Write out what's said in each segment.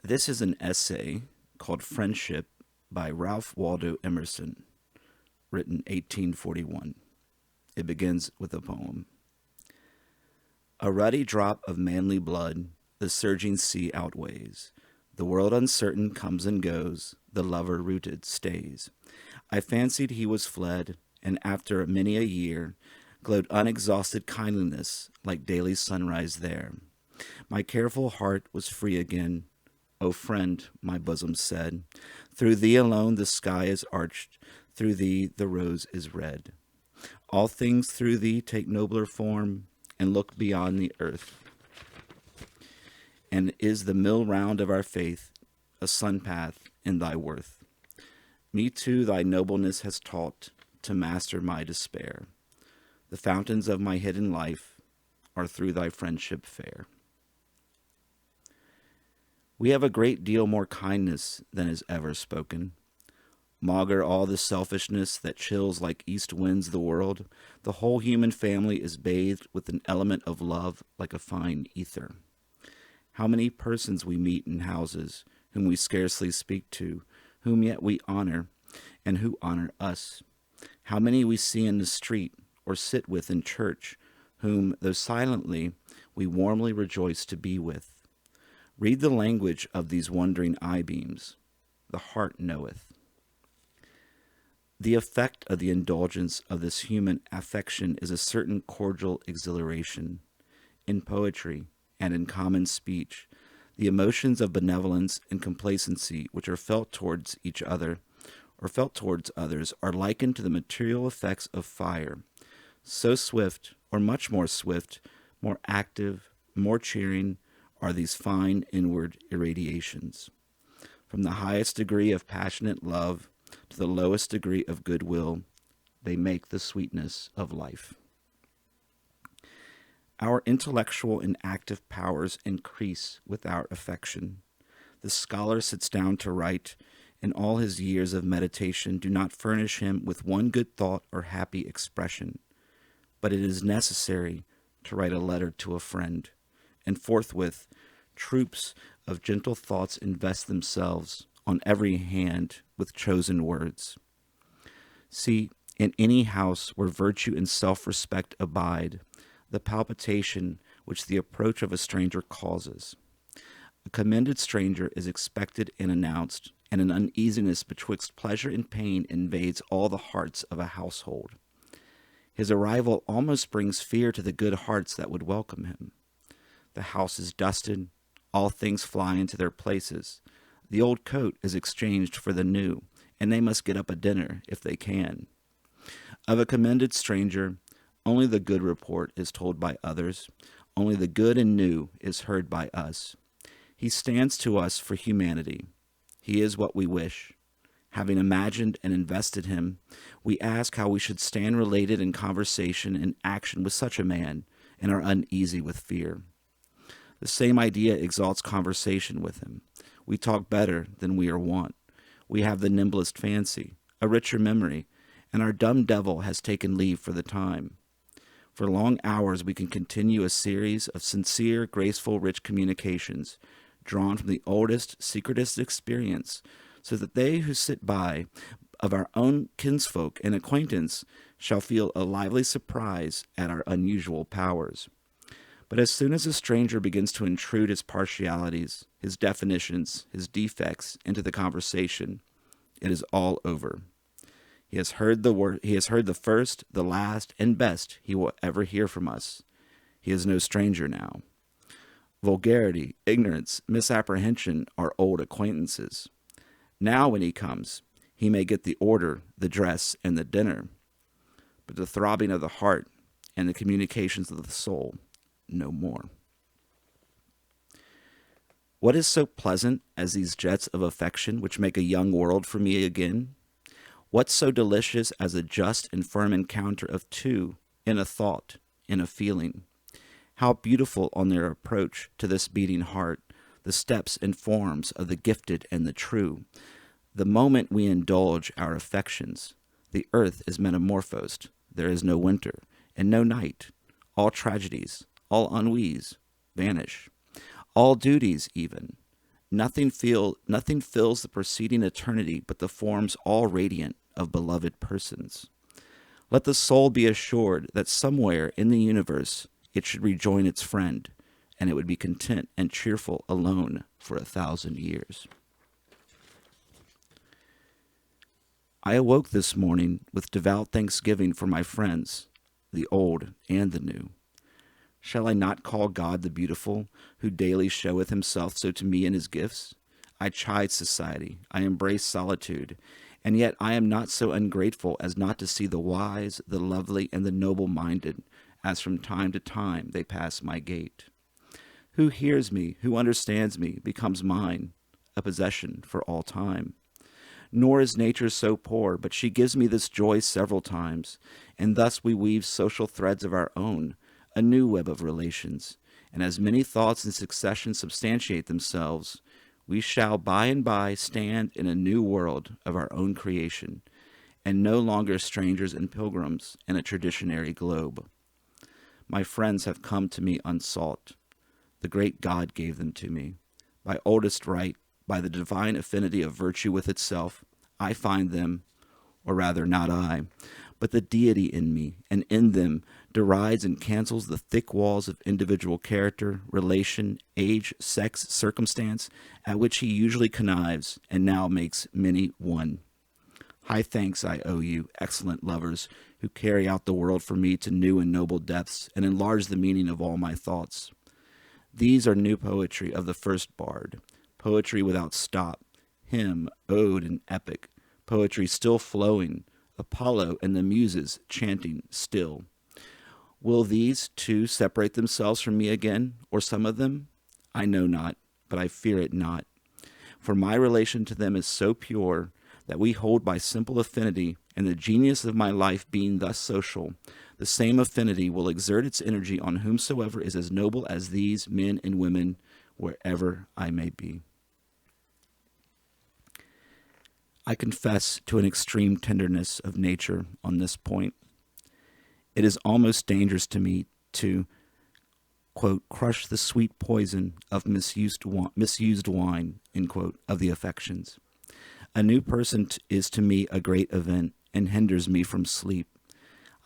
This is an essay called Friendship by Ralph Waldo Emerson, written 1841. It begins with a poem. A ruddy drop of manly blood the surging sea outweighs. The world uncertain comes and goes, the lover rooted stays. I fancied he was fled, and after many a year, glowed unexhausted kindliness like daily sunrise there. My careful heart was free again. O friend, my bosom said, through thee alone the sky is arched, through thee the rose is red. All things through thee take nobler form, and look beyond the earth. And is the mill round of our faith a sun path in thy worth? Me too thy nobleness has taught to master my despair. The fountains of my hidden life are through thy friendship fair. We have a great deal more kindness than is ever spoken. Maugre all the selfishness that chills like east winds the world. The whole human family is bathed with an element of love like a fine ether. How many persons we meet in houses, whom we scarcely speak to, whom yet we honor, and who honor us. How many we see in the street, or sit with in church, whom, though silently, we warmly rejoice to be with. Read the language of these wondering eye-beams. The heart knoweth. The effect of the indulgence of this human affection is a certain cordial exhilaration. In poetry and in common speech, the emotions of benevolence and complacency which are felt towards each other or felt towards others are likened to the material effects of fire, so swift, or much more swift, more active, more cheering, are these fine inward irradiations. From the highest degree of passionate love to the lowest degree of goodwill, they make the sweetness of life. Our intellectual and active powers increase with our affection. The scholar sits down to write, and all his years of meditation do not furnish him with one good thought or happy expression. But it is necessary to write a letter to a friend, and forthwith troops of gentle thoughts invest themselves on every hand with chosen words. See, in any house where virtue and self-respect abide, the palpitation which the approach of a stranger causes. A commended stranger is expected and announced, and an uneasiness betwixt pleasure and pain invades all the hearts of a household. His arrival almost brings fear to the good hearts that would welcome him. The house is dusted, all things fly into their places. The old coat is exchanged for the new, and they must get up a dinner if they can. Of a commended stranger, only the good report is told by others, only the good and new is heard by us. He stands to us for humanity. He is what we wish. Having imagined and invested him, we ask how we should stand related in conversation and action with such a man, and are uneasy with fear. The same idea exalts conversation with him. We talk better than we are wont. We have the nimblest fancy, a richer memory, and our dumb devil has taken leave for the time. For long hours we can continue a series of sincere, graceful, rich communications, drawn from the oldest, secretest experience, so that they who sit by, of our own kinsfolk and acquaintance, shall feel a lively surprise at our unusual powers. But as soon as a stranger begins to intrude his partialities, his definitions, his defects into the conversation, it is all over. He has heard the first, the last, and best he will ever hear from us. He is no stranger now. Vulgarity, ignorance, misapprehension are old acquaintances. Now when he comes, he may get the order, the dress, and the dinner, but the throbbing of the heart and the communications of the soul, no more. What is so pleasant as these jets of affection which make a young world for me again? What so delicious as a just and firm encounter of two in a thought, in a feeling? How beautiful on their approach to this beating heart, the steps and forms of the gifted and the true. The moment we indulge our affections, the earth is metamorphosed. There is no winter and no night. All tragedies, all ennuis vanish. All duties even, Nothing fills the preceding eternity but the forms all radiant of beloved persons. Let the soul be assured that somewhere in the universe it should rejoin its friend, and it would be content and cheerful alone for 1,000 years. I awoke this morning with devout thanksgiving for my friends, the old and the new. Shall I not call God the beautiful, who daily showeth himself so to me in his gifts? I chide society, I embrace solitude, and yet I am not so ungrateful as not to see the wise, the lovely, and the noble-minded, as from time to time they pass my gate. Who hears me, who understands me, becomes mine, a possession for all time. Nor is nature so poor, but she gives me this joy several times, and thus we weave social threads of our own, a new web of relations, and as many thoughts in succession substantiate themselves, we shall by and by stand in a new world of our own creation, and no longer strangers and pilgrims in a traditionary globe. My friends have come to me unsought. The great God gave them to me. By oldest right, by the divine affinity of virtue with itself, I find them, or rather not I, but the deity in me, and in them derides and cancels the thick walls of individual character, relation, age, sex, circumstance, at which he usually connives, and now makes many one. High thanks I owe you, excellent lovers, who carry out the world for me to new and noble depths, and enlarge the meaning of all my thoughts. These are new poetry of the first bard, poetry without stop, hymn, ode, and epic, poetry still flowing, Apollo and the Muses chanting still. Will these too separate themselves from me again, or some of them? I know not, but I fear it not. For my relation to them is so pure that we hold by simple affinity, and the genius of my life being thus social, the same affinity will exert its energy on whomsoever is as noble as these men and women, wherever I may be. I confess to an extreme tenderness of nature on this point. It is almost dangerous to me to, quote, crush the sweet poison of misused wine, end quote, of the affections. A new person is to me a great event and hinders me from sleep.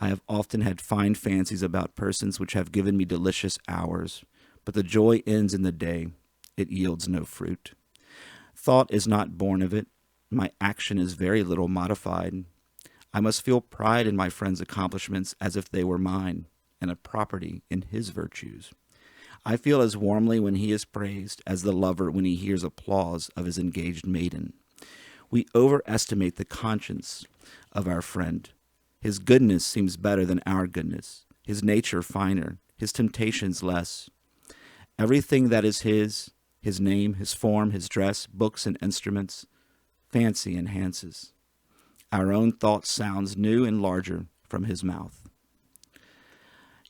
I have often had fine fancies about persons which have given me delicious hours, but the joy ends in the day. It yields no fruit. Thought is not born of it. My action is very little modified. I must feel pride in my friend's accomplishments as if they were mine, and a property in his virtues. I feel as warmly when he is praised as the lover when he hears applause of his engaged maiden. We overestimate the conscience of our friend. His goodness seems better than our goodness, his nature finer, his temptations less. Everything that is his name, his form, his dress, books and instruments, fancy enhances. Our own thought sounds new and larger from his mouth.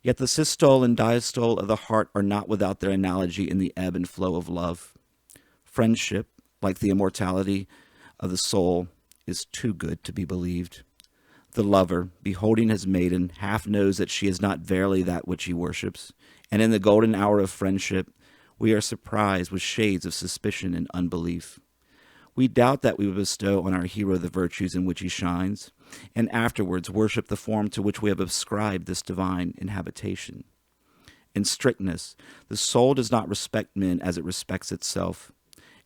Yet the systole and diastole of the heart are not without their analogy in the ebb and flow of love. Friendship, like the immortality of the soul, is too good to be believed. The lover, beholding his maiden, half knows that she is not verily that which he worships, and in the golden hour of friendship we are surprised with shades of suspicion and unbelief. We doubt that we would bestow on our hero the virtues in which he shines, and afterwards worship the form to which we have ascribed this divine inhabitation. In strictness, the soul does not respect men as it respects itself.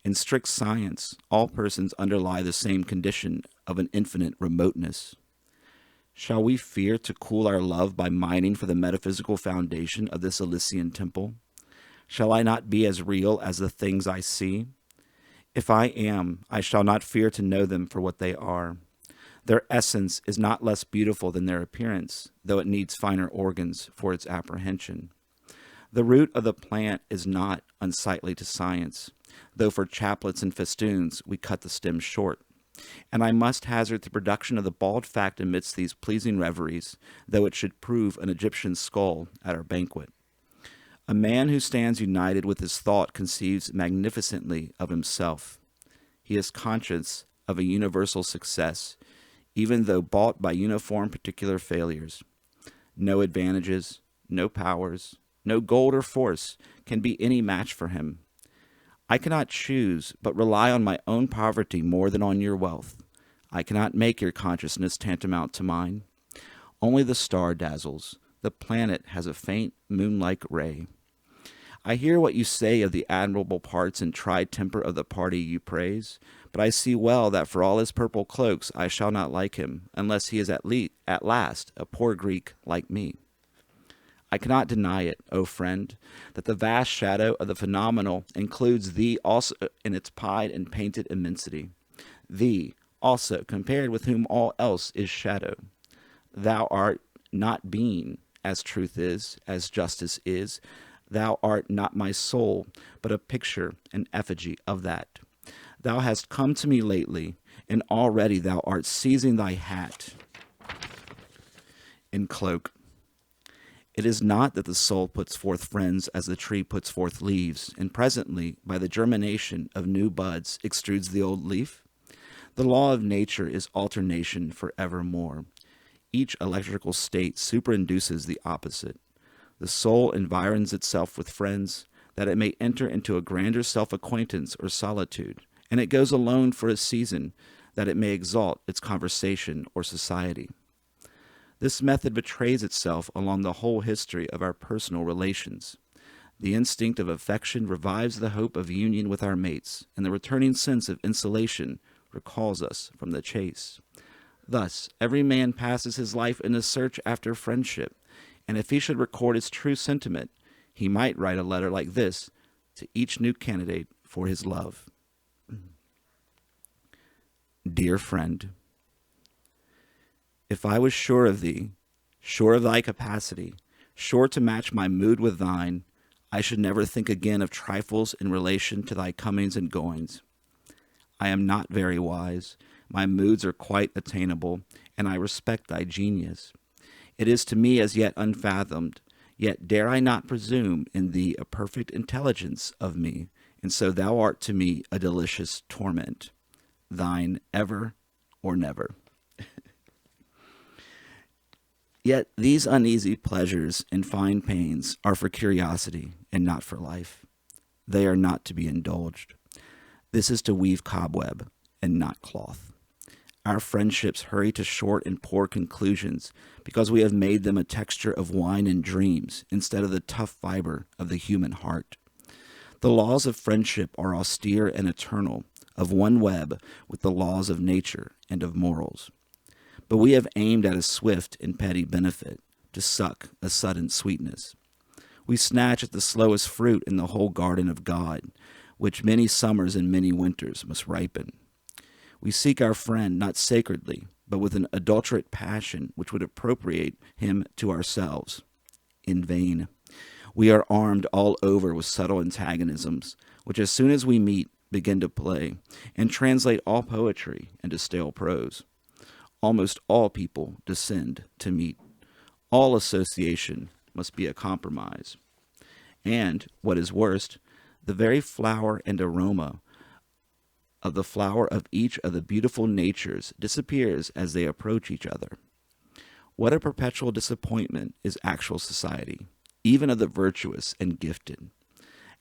In strict science, all persons underlie the same condition of an infinite remoteness. Shall we fear to cool our love by mining for the metaphysical foundation of this Elysian temple? Shall I not be as real as the things I see? If I am, I shall not fear to know them for what they are. Their essence is not less beautiful than their appearance, though it needs finer organs for its apprehension. The root of the plant is not unsightly to science, though for chaplets and festoons we cut the stem short. And I must hazard the production of the bald fact amidst these pleasing reveries, though it should prove an Egyptian skull at our banquet. A man who stands united with his thought conceives magnificently of himself. He is conscious of a universal success, even though bought by uniform particular failures. No advantages, no powers, no gold or force can be any match for him. I cannot choose but rely on my own poverty more than on your wealth. I cannot make your consciousness tantamount to mine. Only the star dazzles. The planet has a faint moon-like ray. I hear what you say of the admirable parts and tried temper of the party you praise, but I see well that for all his purple cloaks I shall not like him, unless he is at last a poor Greek like me. I cannot deny it, O friend, that the vast shadow of the phenomenal includes thee also in its pied and painted immensity. Thee also, compared with whom all else is shadow. Thou art not being, as truth is, as justice is. Thou art not my soul, but a picture, an effigy of that. Thou hast come to me lately, and already thou art seizing thy hat and cloak. It is not that the soul puts forth friends as the tree puts forth leaves, and presently, by the germination of new buds, extrudes the old leaf. The law of nature is alternation for evermore. Each electrical state superinduces the opposite. The soul environs itself with friends, that it may enter into a grander self-acquaintance or solitude, and it goes alone for a season, that it may exalt its conversation or society. This method betrays itself along the whole history of our personal relations. The instinct of affection revives the hope of union with our mates, and the returning sense of insulation recalls us from the chase. Thus, every man passes his life in a search after friendship, and if he should record its true sentiment, he might write a letter like this to each new candidate for his love. Dear friend, if I was sure of thee, sure of thy capacity, sure to match my mood with thine, I should never think again of trifles in relation to thy comings and goings. I am not very wise, my moods are quite attainable, and I respect thy genius. It is to me as yet unfathomed, yet dare I not presume in thee a perfect intelligence of me, and so thou art to me a delicious torment. Thine ever or never. Yet these uneasy pleasures and fine pains are for curiosity and not for life. They are not to be indulged. This is to weave cobweb and not cloth. Our friendships hurry to short and poor conclusions because we have made them a texture of wine and dreams instead of the tough fiber of the human heart. The laws of friendship are austere and eternal, of one web with the laws of nature and of morals. But we have aimed at a swift and petty benefit, to suck a sudden sweetness. We snatch at the slowest fruit in the whole garden of God, which many summers and many winters must ripen. We seek our friend not sacredly, but with an adulterate passion which would appropriate him to ourselves. In vain. We are armed all over with subtle antagonisms, which as soon as we meet begin to play, and translate all poetry into stale prose. Almost all people descend to meet. All association must be a compromise. And, what is worst, the very flower and aroma of the flower of each of the beautiful natures disappears as they approach each other. What a perpetual disappointment is actual society, even of the virtuous and gifted.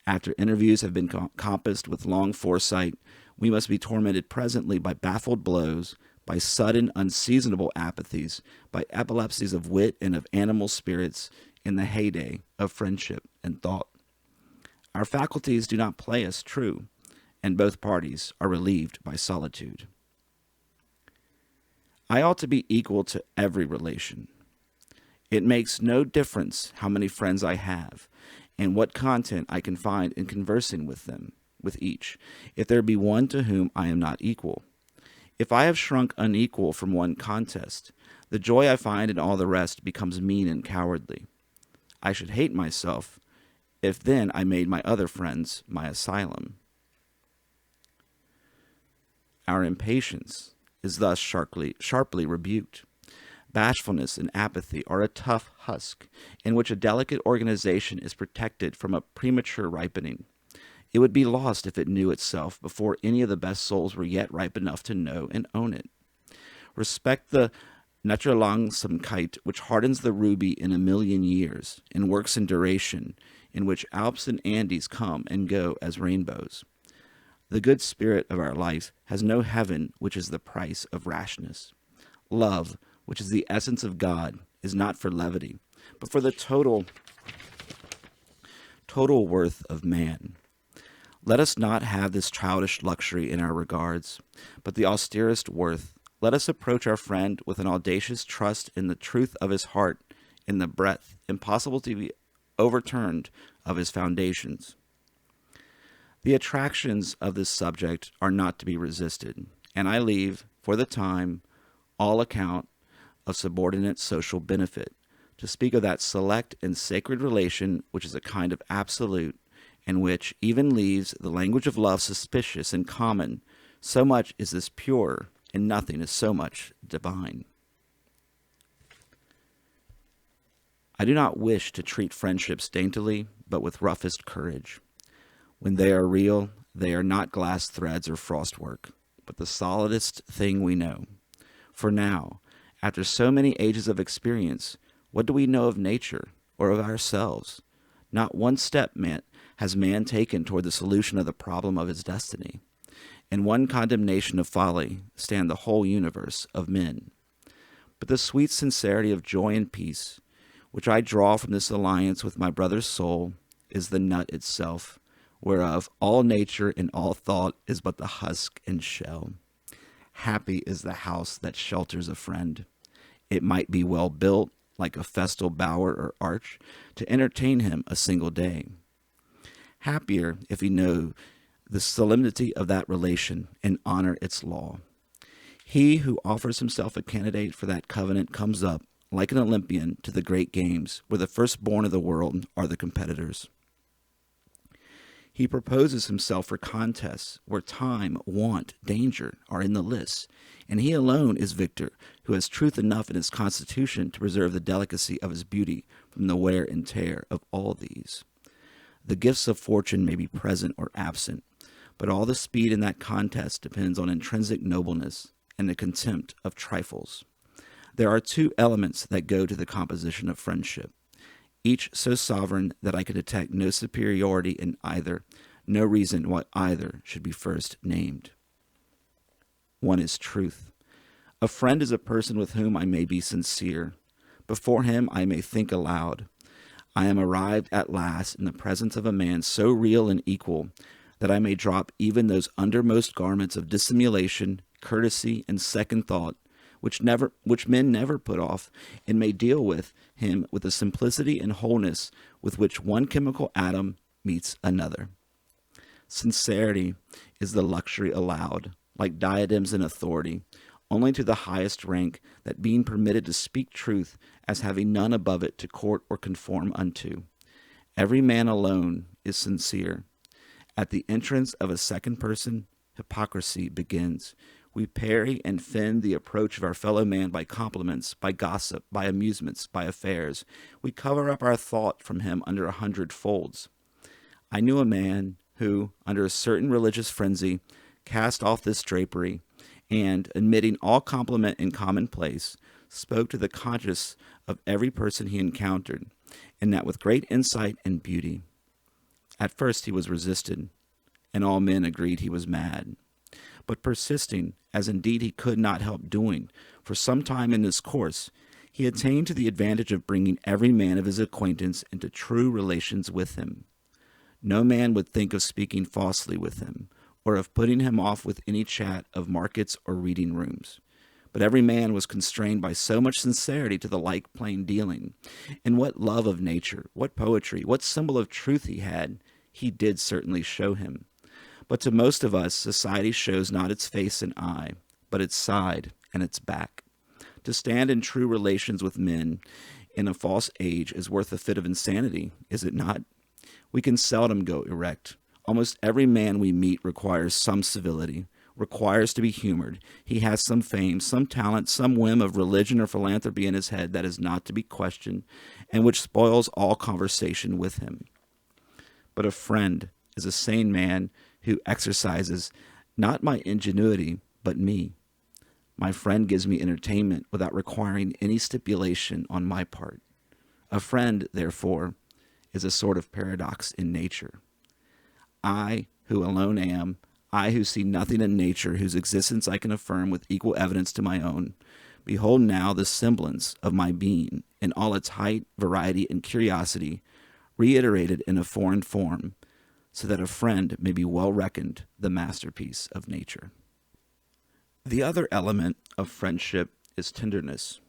After interviews have been compassed with long foresight, we must be tormented presently by baffled blows, by sudden, unseasonable apathies, by epilepsies of wit and of animal spirits in the heyday of friendship and thought. Our faculties do not play us true, and both parties are relieved by solitude. I ought to be equal to every relation. It makes no difference how many friends I have, and what content I can find in conversing with them, with each, if there be one to whom I am not equal. If I have shrunk unequal from one contest, the joy I find in all the rest becomes mean and cowardly. I should hate myself if then I made my other friends my asylum. Our impatience is thus sharply rebuked. Bashfulness and apathy are a tough husk in which a delicate organization is protected from a premature ripening. It would be lost if it knew itself before any of the best souls were yet ripe enough to know and own it. Respect the Naturlangsamkeit which hardens the ruby in a million years and works in duration, in which Alps and Andes come and go as rainbows. The good spirit of our life has no heaven, which is the price of rashness. Love, which is the essence of God, is not for levity, but for the total worth of man. Let us not have this childish luxury in our regards, but the austerest worth. Let us approach our friend with an audacious trust in the truth of his heart, in the breadth, impossible to be overturned, of his foundations. The attractions of this subject are not to be resisted, and I leave, for the time, all account of subordinate social benefit, to speak of that select and sacred relation which is a kind of absolute, and which even leaves the language of love suspicious and common. So much is this pure, and nothing is so much divine. I do not wish to treat friendships daintily, but with roughest courage. When they are real, they are not glass threads or frostwork, but the solidest thing we know. For now, after so many ages of experience, what do we know of nature or of ourselves? Not one step has man taken toward the solution of the problem of his destiny. In one condemnation of folly stand the whole universe of men. But the sweet sincerity of joy and peace, which I draw from this alliance with my brother's soul, is the nut itself, whereof all nature and all thought is but the husk and shell. Happy is the house that shelters a friend. It might be well built, like a festal bower or arch, to entertain him a single day. Happier if he know the solemnity of that relation and honor its law. He who offers himself a candidate for that covenant comes up, like an Olympian, to the great games, where the firstborn of the world are the competitors. He proposes himself for contests where time, want, danger are in the lists, and he alone is victor, who has truth enough in his constitution to preserve the delicacy of his beauty from the wear and tear of all these. The gifts of fortune may be present or absent, but all the speed in that contest depends on intrinsic nobleness and the contempt of trifles. There are two elements that go to the composition of friendship, each so sovereign that I can detect no superiority in either, no reason why either should be first named. One is truth. A friend is a person with whom I may be sincere. Before him I may think aloud. I am arrived at last in the presence of a man so real and equal that I may drop even those undermost garments of dissimulation, courtesy, and second thought, which men never put off, and may deal with him with the simplicity and wholeness with which one chemical atom meets another. Sincerity is the luxury allowed, like diadems and authority, only to the highest rank, that being permitted to speak truth as having none above it to court or conform unto. Every man alone is sincere. At the entrance of a second person, hypocrisy begins. We parry and fend the approach of our fellow man by compliments, by gossip, by amusements, by affairs. We cover up our thought from him under 100 folds. I knew a man who, under a certain religious frenzy, cast off this drapery, and, admitting all compliment and commonplace, spoke to the conscience of every person he encountered, and that with great insight and beauty. At first he was resisted, and all men agreed he was mad. But persisting, as indeed he could not help doing, for some time in this course, he attained to the advantage of bringing every man of his acquaintance into true relations with him. No man would think of speaking falsely with him, or of putting him off with any chat of markets or reading rooms. But every man was constrained by so much sincerity to the like plain dealing. And what love of nature, what poetry, what symbol of truth he had, he did certainly show him. But to most of us, society shows not its face and eye, but its side and its back. To stand in true relations with men in a false age is worth a fit of insanity, is it not? We can seldom go erect. Almost every man we meet requires some civility, requires to be humored. He has some fame, some talent, some whim of religion or philanthropy in his head that is not to be questioned, and which spoils all conversation with him. But a friend is a sane man who exercises not my ingenuity, but me. My friend gives me entertainment without requiring any stipulation on my part. A friend, therefore, is a sort of paradox in nature. I, who alone am, I who see nothing in nature, whose existence I can affirm with equal evidence to my own, behold now the semblance of my being in all its height, variety, and curiosity, reiterated in a foreign form, so that a friend may be well reckoned the masterpiece of nature. The other element of friendship is tenderness.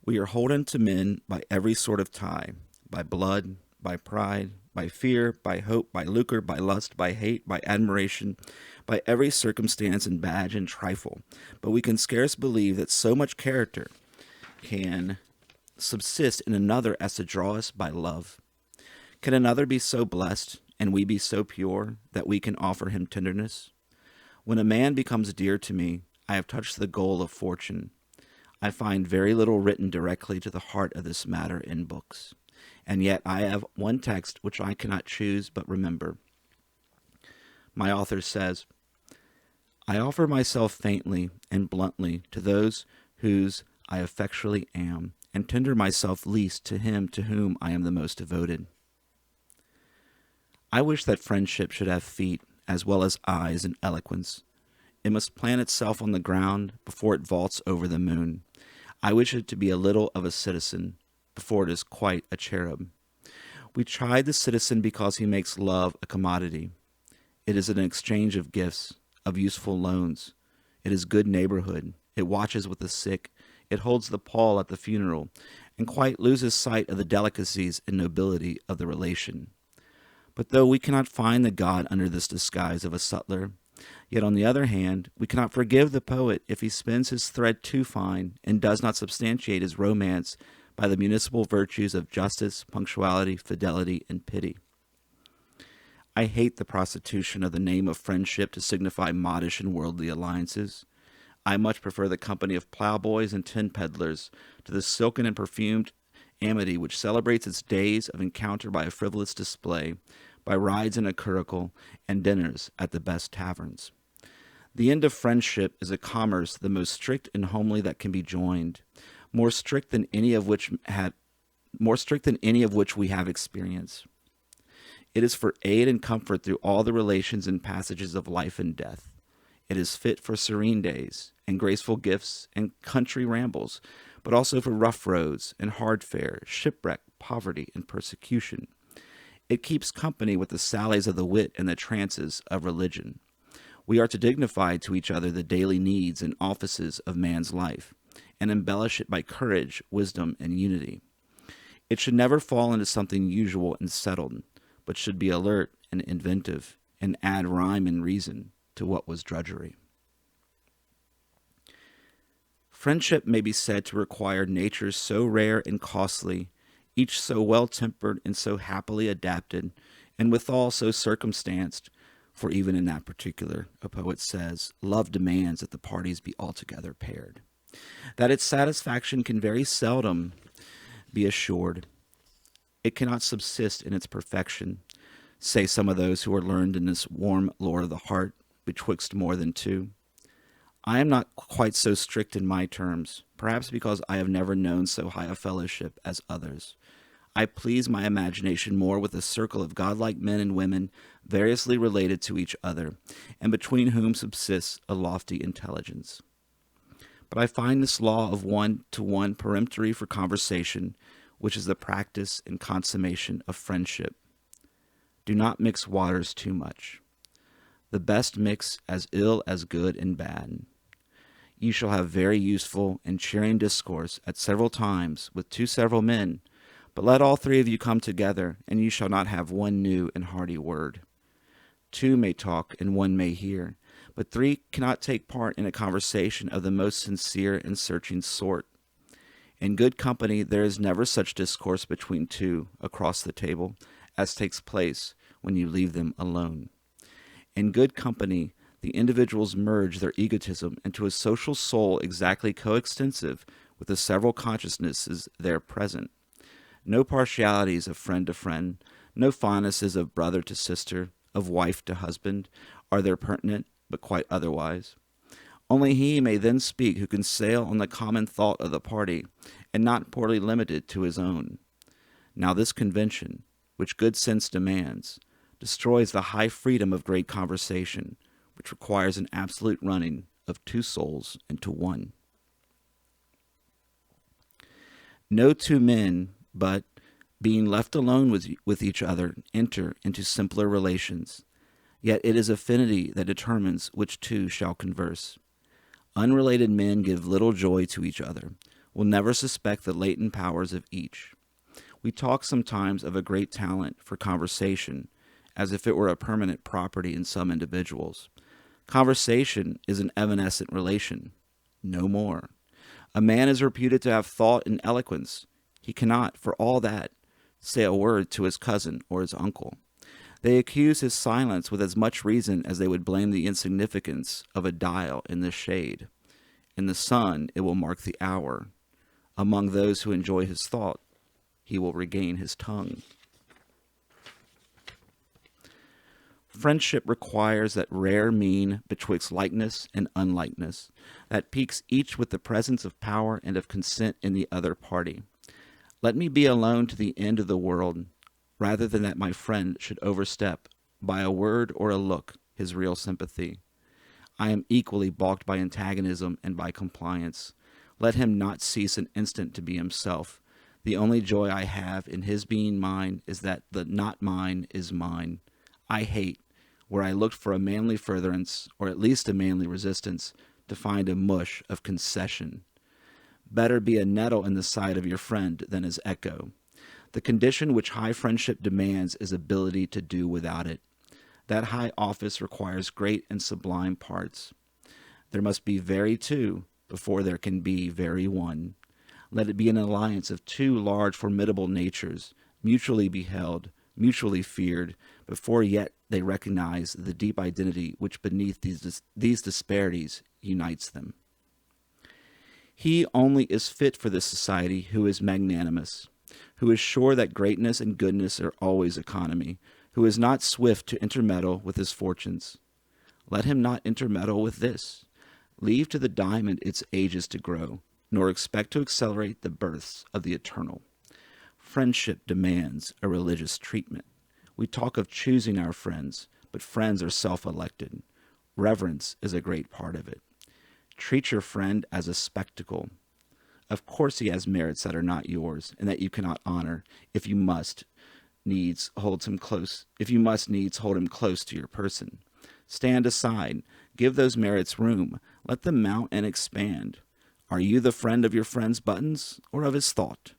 We are holden to men by every sort of tie, by blood, by pride, by fear, by hope, by lucre, by lust, by hate, by admiration, by every circumstance and badge and trifle. But we can scarce believe that so much character can subsist in another as to draw us by love. Can another be so blessed, and we be so pure, that we can offer him tenderness? When a man becomes dear to me, I have touched the goal of fortune. I find very little written directly to the heart of this matter in books, and yet I have one text which I cannot choose but remember. My author says, I offer myself faintly and bluntly to those whose I effectually am, and tender myself least to him to whom I am the most devoted. I wish that friendship should have feet as well as eyes and eloquence. It must plant itself on the ground before it vaults over the moon. I wish it to be a little of a citizen before it is quite a cherub. We chide the citizen because he makes love a commodity. It is an exchange of gifts, of useful loans. It is good neighborhood. It watches with the sick. It holds the pall at the funeral, and quite loses sight of the delicacies and nobility of the relation. But though we cannot find the god under this disguise of a sutler, yet on the other hand, we cannot forgive the poet if he spins his thread too fine and does not substantiate his romance by the municipal virtues of justice, punctuality, fidelity, and pity. I hate the prostitution of the name of friendship to signify modish and worldly alliances. I much prefer the company of plowboys and tin peddlers to the silken and perfumed amity which celebrates its days of encounter by a frivolous display, by rides in a curricle, and dinners at the best taverns. The end of friendship is a commerce the most strict and homely that can be joined, more strict than any of which we have experience. It is for aid and comfort through all the relations and passages of life and death. It is fit for serene days and graceful gifts and country rambles, but also for rough roads and hard fare, shipwreck, poverty, and persecution. It keeps company with the sallies of the wit and the trances of religion. We are to dignify to each other the daily needs and offices of man's life, and embellish it by courage, wisdom, and unity. It should never fall into something usual and settled, but should be alert and inventive, and add rhyme and reason to what was drudgery. Friendship may be said to require natures so rare and costly, each so well-tempered and so happily adapted, and withal so circumstanced, for even in that particular, a poet says, love demands that the parties be altogether paired, that its satisfaction can very seldom be assured. It cannot subsist in its perfection, say some of those who are learned in this warm lore of the heart, betwixt more than two. I am not quite so strict in my terms, perhaps because I have never known so high a fellowship as others. I please my imagination more with a circle of godlike men and women variously related to each other, and between whom subsists a lofty intelligence. But I find this law of one-to-one peremptory for conversation, which is the practice and consummation of friendship. Do not mix waters too much. The best mix as ill as good and bad. You shall have very useful and cheering discourse at several times with two several men, but let all three of you come together, and you shall not have one new and hearty word. Two may talk, and one may hear, but three cannot take part in a conversation of the most sincere and searching sort. In good company there is never such discourse between two across the table as takes place when you leave them alone. In good company, the individuals merge their egotism into a social soul exactly coextensive with the several consciousnesses there present. No partialities of friend to friend, no fondnesses of brother to sister, of wife to husband, are there pertinent, but quite otherwise. Only he may then speak who can sail on the common thought of the party, and not poorly limited to his own. Now this convention, which good sense demands, destroys the high freedom of great conversation, which requires an absolute running of two souls into one. No two men, but, being left alone with each other, enter into simpler relations. Yet it is affinity that determines which two shall converse. Unrelated men give little joy to each other, will never suspect the latent powers of each. We talk sometimes of a great talent for conversation, as if it were a permanent property in some individuals. Conversation is an evanescent relation, no more. A man is reputed to have thought and eloquence. He cannot, for all that, say a word to his cousin or his uncle. They accuse his silence with as much reason as they would blame the insignificance of a dial in the shade. In the sun it will mark the hour. Among those who enjoy his thought, he will regain his tongue. Friendship requires that rare mean betwixt likeness and unlikeness, that piques each with the presence of power and of consent in the other party. Let me be alone to the end of the world, rather than that my friend should overstep, by a word or a look, his real sympathy. I am equally balked by antagonism and by compliance. Let him not cease an instant to be himself. The only joy I have in his being mine is that the not mine is mine. I hate, where I looked for a manly furtherance, or at least a manly resistance, to find a mush of concession. Better be a nettle in the side of your friend than his echo. The condition which high friendship demands is ability to do without it. That high office requires great and sublime parts. There must be very two before there can be very one. Let it be an alliance of two large, formidable natures, mutually beheld, mutually feared, before yet they recognize the deep identity which beneath these disparities unites them. He only is fit for this society who is magnanimous, who is sure that greatness and goodness are always economy, who is not swift to intermeddle with his fortunes. Let him not intermeddle with this. Leave to the diamond its ages to grow, nor expect to accelerate the births of the eternal. Friendship demands a religious treatment. We talk of choosing our friends, but friends are self-elected. Reverence is a great part of it. Treat your friend as a spectacle. Of course he has merits that are not yours, and that you cannot honor if you must needs hold him close to your person. Stand aside, give those merits room, let them mount and expand. Are you the friend of your friend's buttons, or of his thought?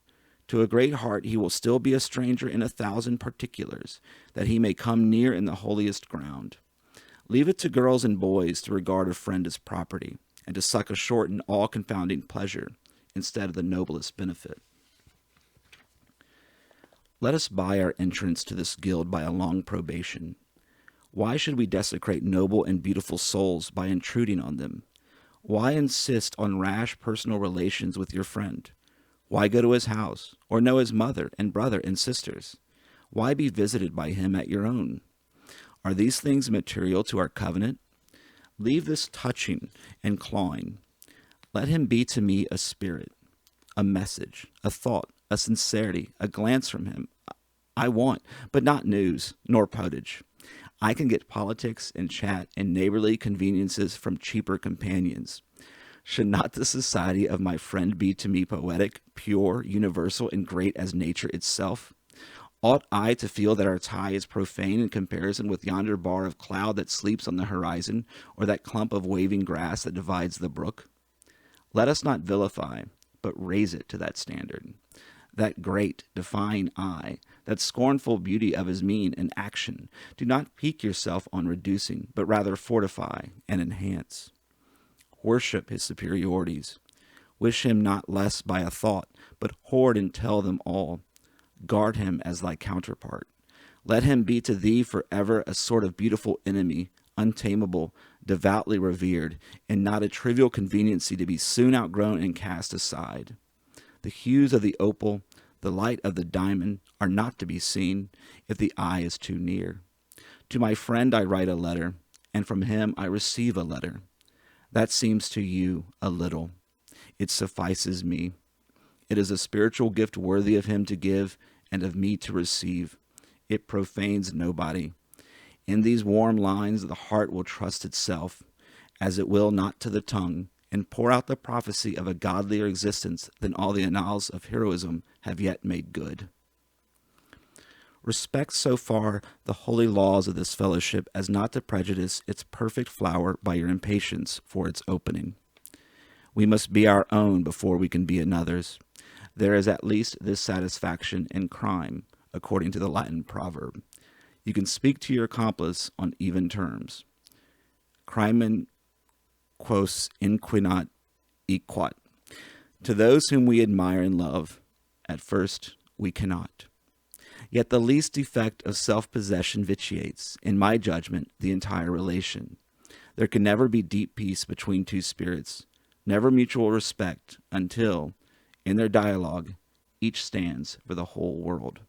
To a great heart he will still be a stranger in 1,000 particulars, that he may come near in the holiest ground. Leave it to girls and boys to regard a friend as property, and to suck a short and all-confounding pleasure, instead of the noblest benefit. Let us buy our entrance to this guild by a long probation. Why should we desecrate noble and beautiful souls by intruding on them? Why insist on rash personal relations with your friend? Why go to his house, or know his mother and brother and sisters? Why be visited by him at your own? Are these things material to our covenant? Leave this touching and clawing. Let him be to me a spirit, a message, a thought, a sincerity, a glance from him. I want, but not news, nor pottage. I can get politics and chat and neighborly conveniences from cheaper companions. Should not the society of my friend be to me poetic, pure, universal, and great as nature itself? Ought I to feel that our tie is profane in comparison with yonder bar of cloud that sleeps on the horizon, or that clump of waving grass that divides the brook? Let us not vilify, but raise it to that standard. That great, defying eye, that scornful beauty of his mien and action, do not pique yourself on reducing, but rather fortify and enhance. Worship his superiorities. Wish him not less by a thought, but hoard and tell them all. Guard him as thy counterpart. Let him be to thee forever a sort of beautiful enemy, untamable, devoutly revered, and not a trivial conveniency to be soon outgrown and cast aside. The hues of the opal, the light of the diamond, are not to be seen if the eye is too near. To my friend I write a letter, and from him I receive a letter. That seems to you a little. It suffices me. It is a spiritual gift worthy of him to give and of me to receive. It profanes nobody. In these warm lines the heart will trust itself, as it will not to the tongue, and pour out the prophecy of a godlier existence than all the annals of heroism have yet made good. Respect so far the holy laws of this fellowship as not to prejudice its perfect flower by your impatience for its opening. We must be our own before we can be another's. There is at least this satisfaction in crime, according to the Latin proverb. You can speak to your accomplice on even terms. Crimen quos inquinat equat. To those whom we admire and love, at first we cannot. Yet the least defect of self-possession vitiates, in my judgment, the entire relation. There can never be deep peace between two spirits, never mutual respect, until, in their dialogue, each stands for the whole world.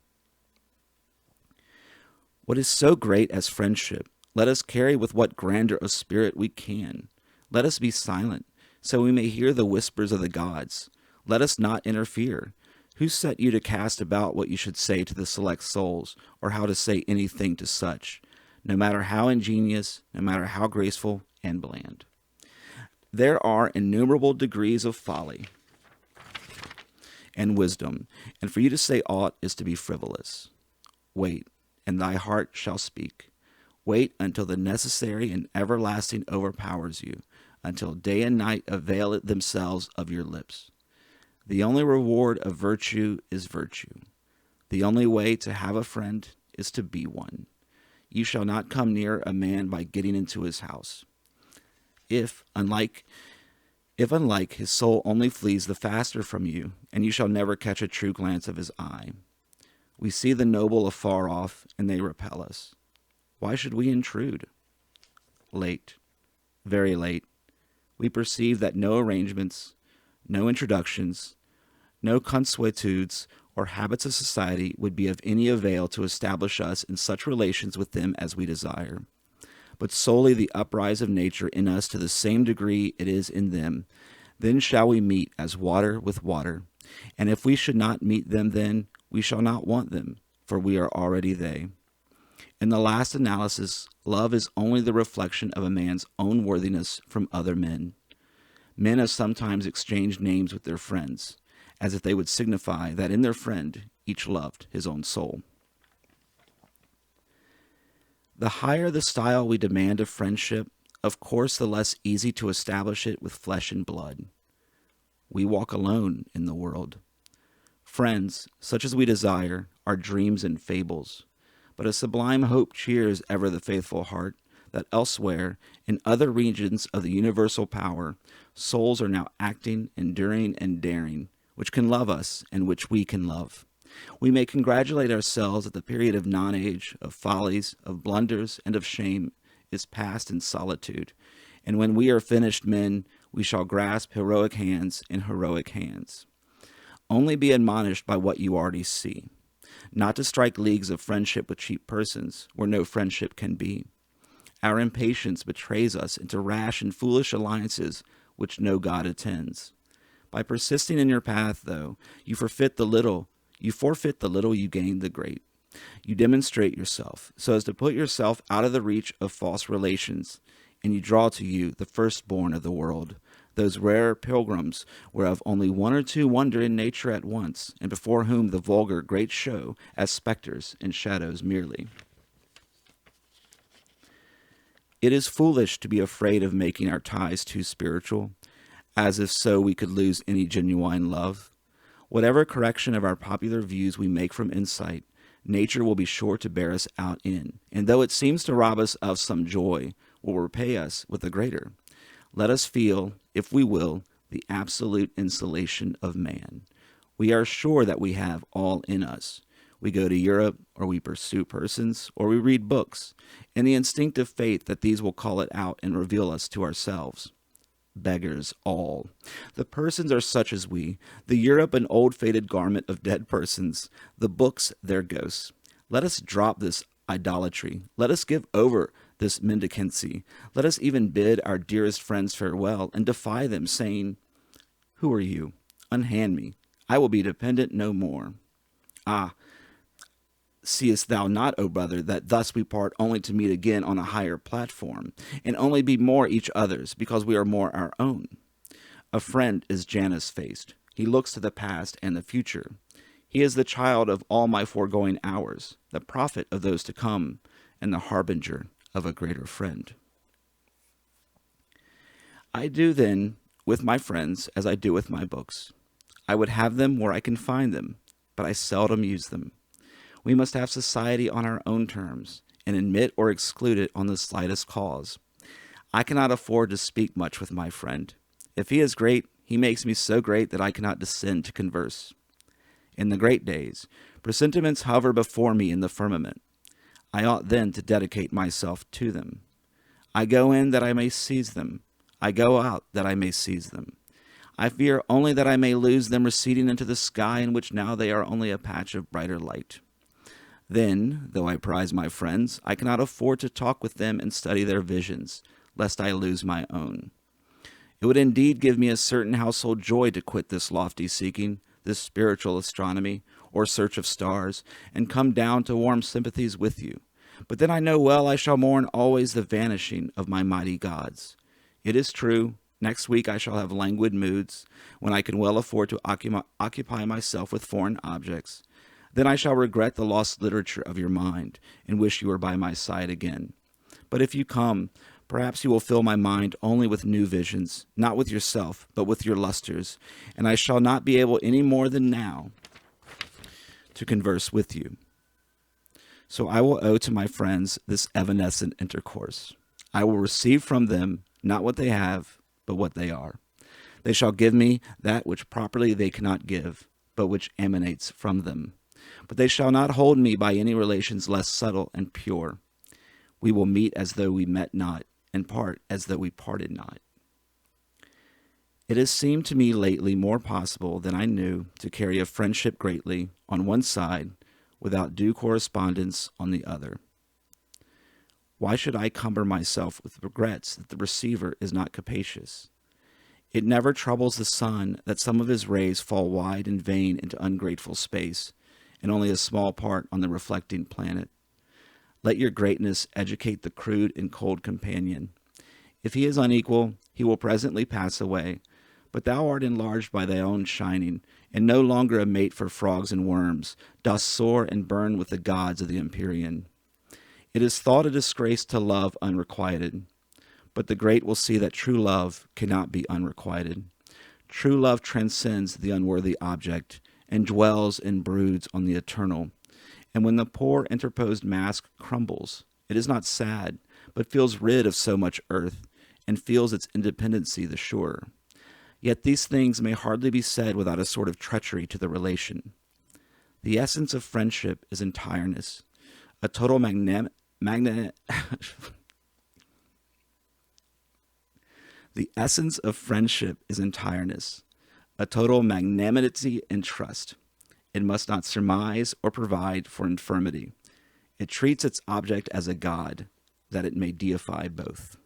What is so great as friendship, let us carry with what grandeur of spirit we can. Let us be silent, so we may hear the whispers of the gods. Let us not interfere. Who set you to cast about what you should say to the select souls, or how to say anything to such, no matter how ingenious, no matter how graceful and bland? There are innumerable degrees of folly and wisdom, and for you to say aught is to be frivolous. Wait, and thy heart shall speak. Wait until the necessary and everlasting overpowers you, until day and night avail themselves of your lips. The only reward of virtue is virtue. The only way to have a friend is to be one. You shall not come near a man by getting into his house. If unlike, his soul only flees the faster from you, and you shall never catch a true glance of his eye. We see the noble afar off, and they repel us. Why should we intrude? Late, very late, we perceive that no arrangements, no introductions, no consuetudes or habits of society would be of any avail to establish us in such relations with them as we desire, but solely the uprise of nature in us to the same degree it is in them. Then shall we meet as water with water, and if we should not meet them then, we shall not want them, for we are already they. In the last analysis, love is only the reflection of a man's own worthiness from other men. Men have sometimes exchanged names with their friends, as if they would signify that in their friend each loved his own soul. The higher the style we demand of friendship, of course the less easy to establish it with flesh and blood. We walk alone in the world. Friends, such as we desire, are dreams and fables, but a sublime hope cheers ever the faithful heart, that elsewhere, in other regions of the universal power, souls are now acting, enduring, and daring, which can love us and which we can love. We may congratulate ourselves that the period of non-age, of follies, of blunders, and of shame is past in solitude, and when we are finished men, we shall grasp heroic hands in heroic hands. Only be admonished by what you already see, not to strike leagues of friendship with cheap persons, where no friendship can be. Our impatience betrays us into rash and foolish alliances which no God attends. By persisting in your path, though, you forfeit the little you gain the great. You demonstrate yourself so as to put yourself out of the reach of false relations, and you draw to you the firstborn of the world, those rare pilgrims whereof only one or two wander in nature at once, and before whom the vulgar great show as spectres and shadows merely. It is foolish to be afraid of making our ties too spiritual, as if so we could lose any genuine love. Whatever correction of our popular views we make from insight, nature will be sure to bear us out in, and though it seems to rob us of some joy, will repay us with a greater. Let us feel, if we will, the absolute insulation of man. We are sure that we have all in us. We go to Europe, or we pursue persons, or we read books, in the instinctive faith that these will call it out and reveal us to ourselves. Beggars all. The persons are such as we, the Europe an old faded garment of dead persons, the books their ghosts. Let us drop this idolatry. Let us give over this mendicancy. Let us even bid our dearest friends farewell and defy them, saying, "Who are you? Unhand me. I will be dependent no more." Ah, Seest thou not, O brother, that thus we part only to meet again on a higher platform, and only be more each other's, because we are more our own? A friend is Janus-faced. He looks to the past and the future. He is the child of all my foregoing hours, the prophet of those to come, and the harbinger of a greater friend. I do then with my friends as I do with my books. I would have them where I can find them, but I seldom use them. We must have society on our own terms, and admit or exclude it on the slightest cause. I cannot afford to speak much with my friend. If he is great, he makes me so great that I cannot descend to converse. In the great days, presentiments hover before me in the firmament. I ought then to dedicate myself to them. I go in that I may seize them. I go out that I may seize them. I fear only that I may lose them receding into the sky, in which now they are only a patch of brighter light. Then, though I prize my friends, I cannot afford to talk with them and study their visions, lest I lose my own. It would indeed give me a certain household joy to quit this lofty seeking, this spiritual astronomy, or search of stars, and come down to warm sympathies with you. But then I know well I shall mourn always the vanishing of my mighty gods. It is true, next week I shall have languid moods, when I can well afford to occupy myself with foreign objects. Then I shall regret the lost literature of your mind, and wish you were by my side again. But if you come, perhaps you will fill my mind only with new visions, not with yourself, but with your lustres, and I shall not be able any more than now to converse with you. So I will owe to my friends this evanescent intercourse. I will receive from them not what they have, but what they are. They shall give me that which properly they cannot give, but which emanates from them. But they shall not hold me by any relations less subtle and pure. We will meet as though we met not, and part as though we parted not. It has seemed to me lately more possible than I knew to carry a friendship greatly on one side without due correspondence on the other. Why should I cumber myself with regrets that the receiver is not capacious? It never troubles the sun that some of his rays fall wide and vain into ungrateful space, and only a small part on the reflecting planet. Let your greatness educate the crude and cold companion. If he is unequal, he will presently pass away, but thou art enlarged by thy own shining, and no longer a mate for frogs and worms, dost soar and burn with the gods of the Empyrean. It is thought a disgrace to love unrequited, but the great will see that true love cannot be unrequited. True love transcends the unworthy object, and dwells and broods on the eternal. And when the poor interposed mask crumbles, it is not sad, but feels rid of so much earth, and feels its independency the surer. Yet these things may hardly be said without a sort of treachery to the relation. The essence of friendship is entireness, a total The essence of friendship is entireness, a total magnanimity and trust. It must not surmise or provide for infirmity. It treats its object as a god, that it may deify both.